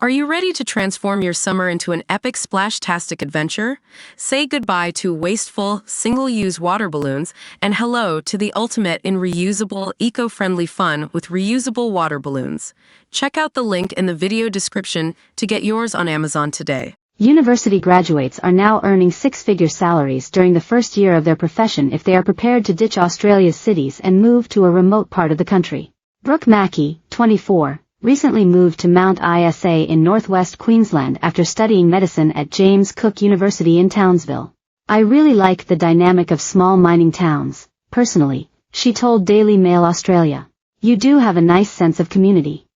Are you ready to transform your summer into an epic splash-tastic adventure? Say goodbye to wasteful, single-use water balloons and hello to the ultimate in reusable, eco-friendly fun with reusable water balloons. Check out the link in the video description to get yours on Amazon today. University graduates are now earning six-figure salaries during the first year of their profession if they are prepared to ditch Australia's cities and move to a remote part of the country. Brooke Mackey, 24, recently moved to Mount Isa in northwest Queensland after studying medicine at James Cook University in Townsville. "I really like the dynamic of small mining towns, personally," she told Daily Mail Australia. "You do have a nice sense of community.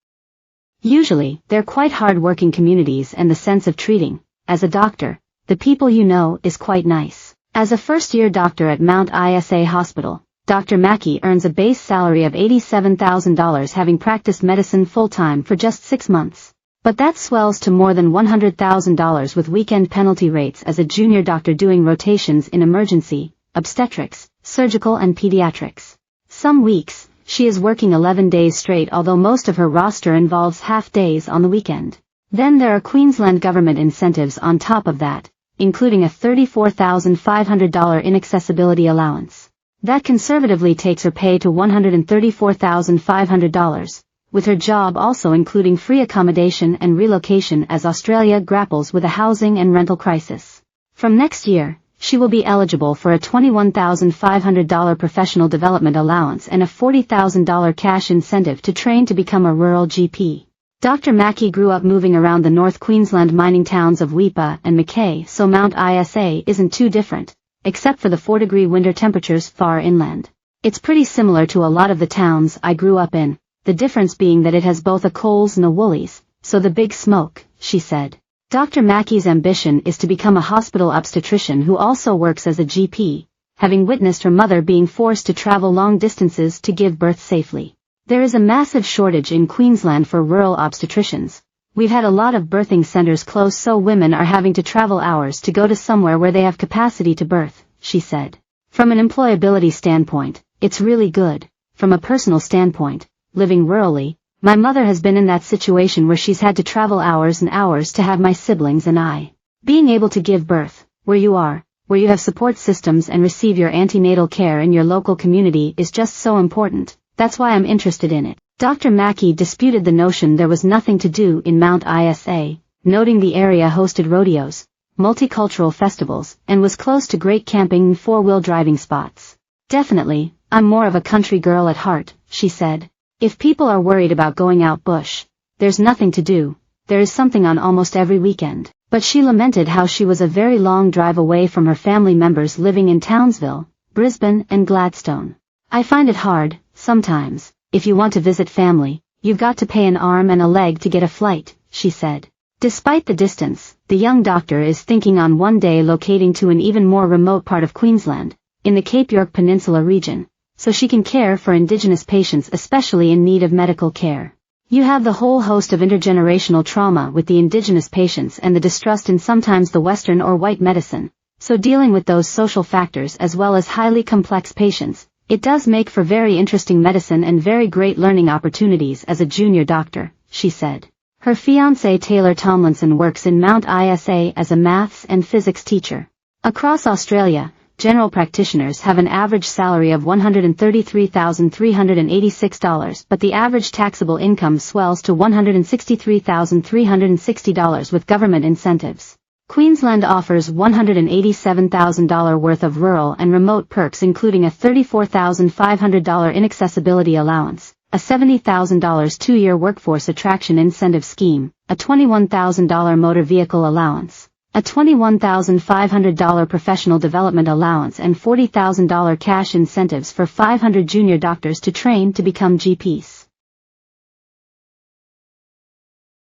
Usually, they're quite hard-working communities and the sense of treating, as a doctor, the people you know is quite nice." As a first-year doctor at Mount Isa Hospital, Dr. Mackey earns a base salary of $87,000 having practiced medicine full-time for just 6 months. But that swells to more than $100,000 with weekend penalty rates as a junior doctor doing rotations in emergency, obstetrics, surgical and pediatrics. Some weeks, she is working 11 days straight, although most of her roster involves half-days on the weekend. Then there are Queensland government incentives on top of that, including a $34,500 inaccessibility allowance. That conservatively takes her pay to $134,500, with her job also including free accommodation and relocation as Australia grapples with a housing and rental crisis. From next year, she will be eligible for a $21,500 professional development allowance and a $40,000 cash incentive to train to become a rural GP. Dr. Mackey grew up moving around the North Queensland mining towns of Weipa and Mackay, so Mount Isa isn't too different, except for the 4-degree winter temperatures far inland. "It's pretty similar to a lot of the towns I grew up in, the difference being that it has both a Coles and a Woolies, so the big smoke," she said. Dr. Mackey's ambition is to become a hospital obstetrician who also works as a GP, having witnessed her mother being forced to travel long distances to give birth safely. "There is a massive shortage in Queensland for rural obstetricians. We've had a lot of birthing centers close, so women are having to travel hours to go to somewhere where they have capacity to birth," she said. "From an employability standpoint, it's really good. From a personal standpoint, living rurally, my mother has been in that situation where she's had to travel hours and hours to have my siblings and I. Being able to give birth, where you are, where you have support systems and receive your antenatal care in your local community is just so important. That's why I'm interested in it." Dr. Mackey disputed the notion there was nothing to do in Mount Isa, noting the area hosted rodeos, multicultural festivals, and was close to great camping and four-wheel driving spots. "Definitely, I'm more of a country girl at heart," she said. "If people are worried about going out bush, there's nothing to do. There is something on almost every weekend." But she lamented how she was a very long drive away from her family members living in Townsville, Brisbane and Gladstone. "I find it hard, sometimes. If you want to visit family, you've got to pay an arm and a leg to get a flight," she said. Despite the distance, the young doctor is thinking on one day locating to an even more remote part of Queensland, in the Cape York Peninsula region, so she can care for Indigenous patients especially in need of medical care. "You have the whole host of intergenerational trauma with the Indigenous patients and the distrust in sometimes the Western or white medicine, so dealing with those social factors as well as highly complex patients, it does make for very interesting medicine and very great learning opportunities as a junior doctor," she said. Her fiancé Taylor Tomlinson works in Mount Isa as a maths and physics teacher. Across Australia, general practitioners have an average salary of $133,386, but the average taxable income swells to $163,360 with government incentives. Queensland offers $187,000 worth of rural and remote perks, including a $34,500 inaccessibility allowance, a $70,000 two-year workforce attraction incentive scheme, a $21,000 motor vehicle allowance, a $21,500 professional development allowance and $40,000 cash incentives for 500 junior doctors to train to become GPs.